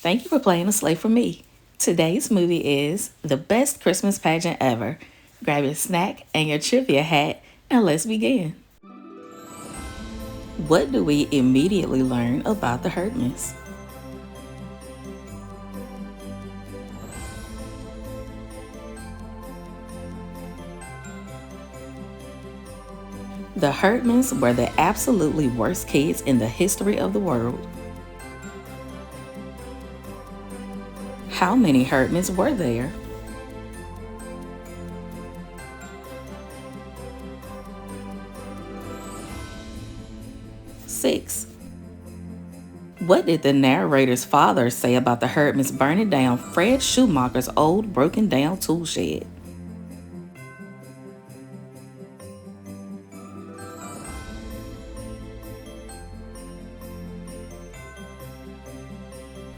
Thank you for playing a slate for me. Today's movie is The Best Christmas Pageant Ever. Grab your snack and your trivia hat, and let's begin. What do we immediately learn about the Herdmans? The Herdmans were the absolutely worst kids in the history of the world. How many Herdmans were there? 6. What did the narrator's father say about the Herdmans burning down Fred Schumacher's old broken down tool shed?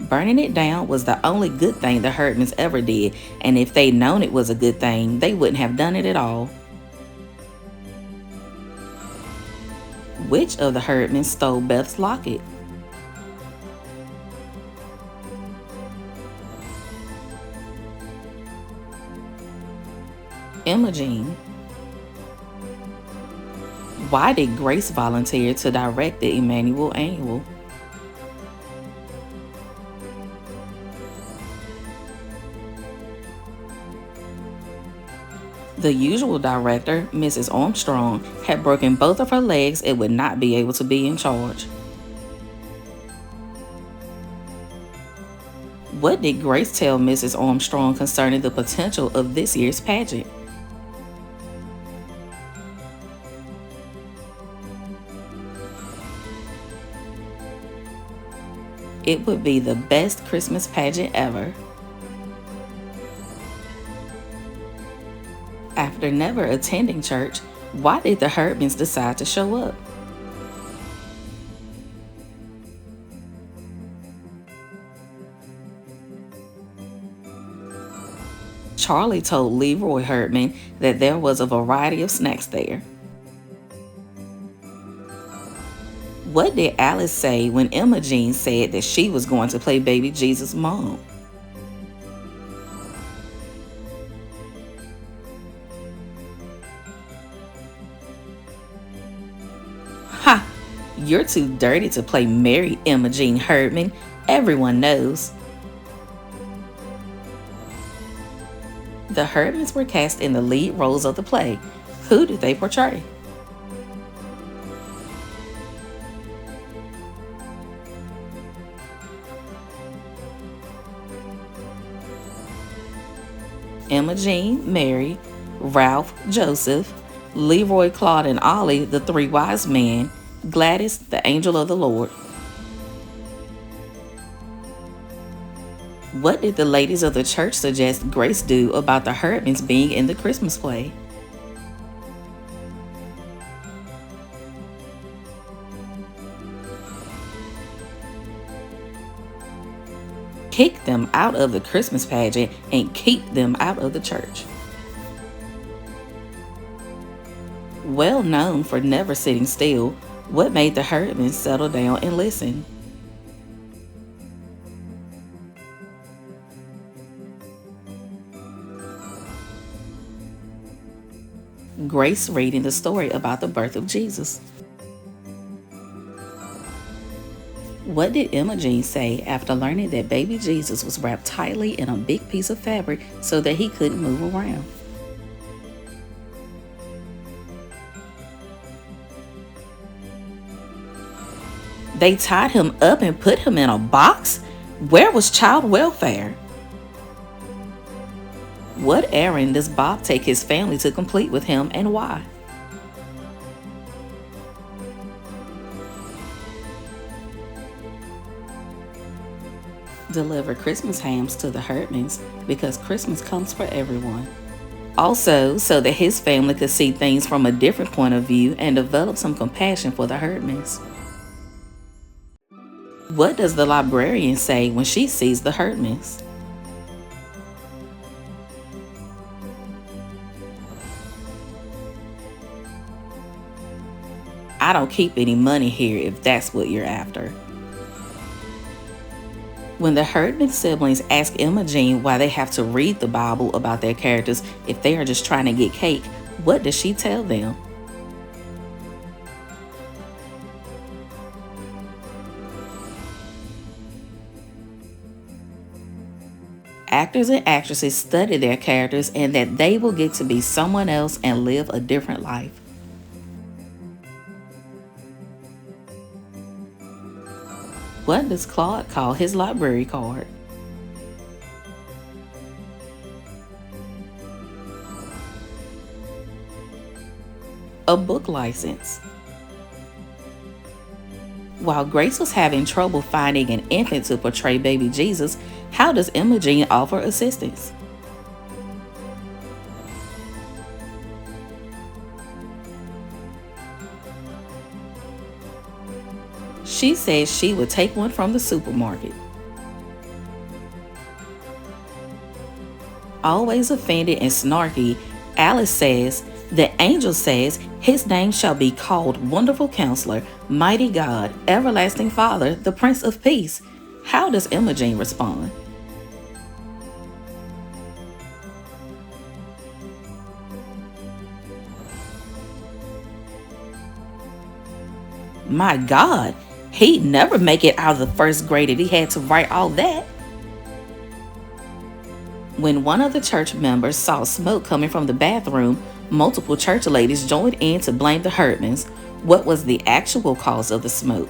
Burning it down was the only good thing the Herdmans ever did, and if they'd known it was a good thing, they wouldn't have done it at all. Which of the Herdmans stole Beth's locket? Imogene. Why did Grace volunteer to direct the Emmanuel Annual? The usual director, Mrs. Armstrong, had broken both of her legs and would not be able to be in charge. What did Grace tell Mrs. Armstrong concerning the potential of this year's pageant? It would be the best Christmas pageant ever. After never attending church, why did the Herdmans decide to show up? Charlie told Leroy Herdman that there was a variety of snacks there. What did Alice say when Imogene said that she was going to play baby Jesus' mom? Ha! You're too dirty to play Mary Imogene Herdman. Everyone knows. The Herdmans were cast in the lead roles of the play. Who did they portray? Imogene, Mary, Ralph, Joseph, Leroy, Claude, and Ollie, the three wise men, Gladys, the angel of the Lord. What did the ladies of the church suggest Grace do about the Herdmans being in the Christmas play? Kick them out of the Christmas pageant and keep them out of the church. Well known for never sitting still, what made the Herdmans settle down and listen? Grace reading the story about the birth of Jesus. What did Imogene say after learning that baby Jesus was wrapped tightly in a big piece of fabric so that he couldn't move around? They tied him up and put him in a box? Where was child welfare? What errand does Bob take his family to complete with him, and why? Deliver Christmas hams to the Herdmans because Christmas comes for everyone. Also, so that his family could see things from a different point of view and develop some compassion for the Herdmans. What does the librarian say when she sees the Herdmans? I don't keep any money here if that's what you're after. When the Herdman siblings ask Imogene why they have to read the Bible about their characters if they are just trying to get cake, what does she tell them? Actors and actresses study their characters and that they will get to be someone else and live a different life. What does Claude call his library card? A book license. While Grace was having trouble finding an infant to portray baby Jesus, how does Imogene offer assistance? She says she would take one from the supermarket. Always offended and snarky, Alice says, "The angel says his name shall be called Wonderful Counselor, Mighty God, Everlasting Father, the Prince of Peace." How does Imogene respond? My God, he'd never make it out of the first grade if he had to write all that. When one of the church members saw smoke coming from the bathroom, multiple church ladies joined in to blame the Herdmans. What was the actual cause of the smoke?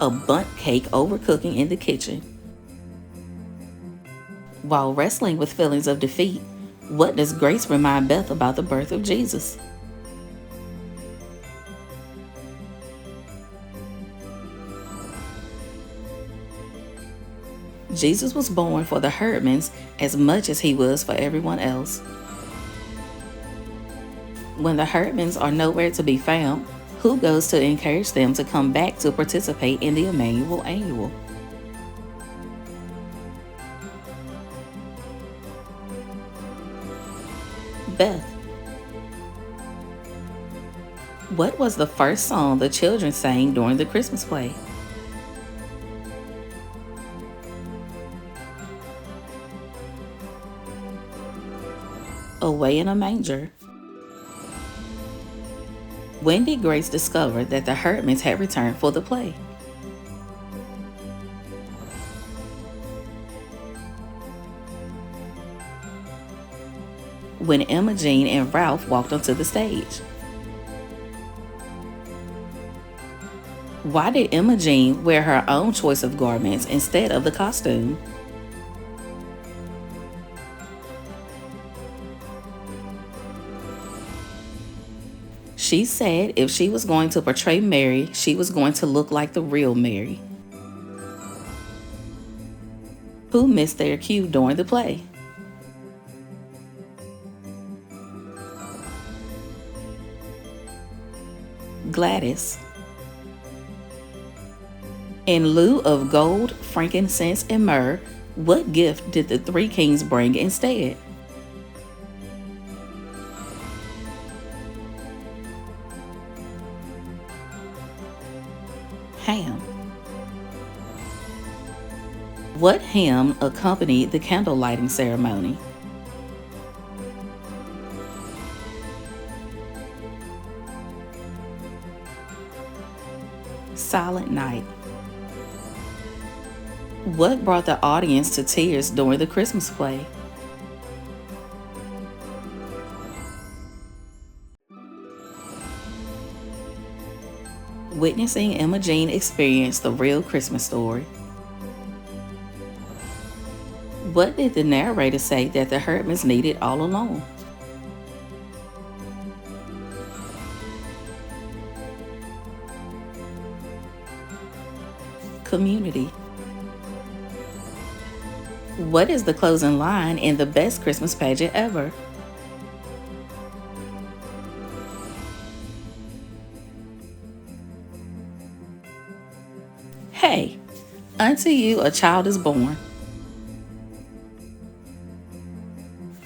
A bundt cake overcooking in the kitchen. While wrestling with feelings of defeat, what does Grace remind Beth about the birth of Jesus? Jesus was born for the Herdmans as much as he was for everyone else. When the Herdmans are nowhere to be found, who goes to encourage them to come back to participate in the Emmanuel Annual? Beth. What was the first song the children sang during the Christmas play? Away in a Manger. When did Grace discover that the Herdmans had returned for the play? When Imogene and Ralph walked onto the stage. Why did Imogene wear her own choice of garments instead of the costume? She said if she was going to portray Mary, she was going to look like the real Mary. Who missed their cue during the play? Gladys. In lieu of gold, frankincense, and myrrh, what gift did the three kings bring instead? Ham. What hymn accompanied the candle lighting ceremony? Silent Night. What brought the audience to tears during the Christmas play? Witnessing Imogene experience the real Christmas story. What did the narrator say that the Herdmans needed all along? Community. What is the closing line in the best Christmas pageant ever? Hey, unto you a child is born.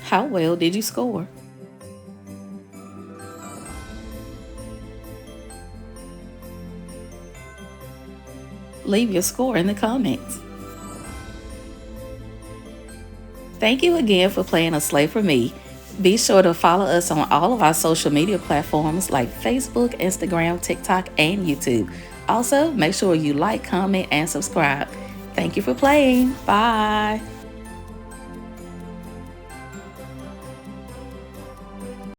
How well did you score? leave your score in the comments. Thank you again for playing a Slay for Me. Be sure to follow us on all of our social media platforms like Facebook, Instagram, TikTok, and YouTube. Also, make sure you like, comment, and subscribe. Thank you for playing. Bye.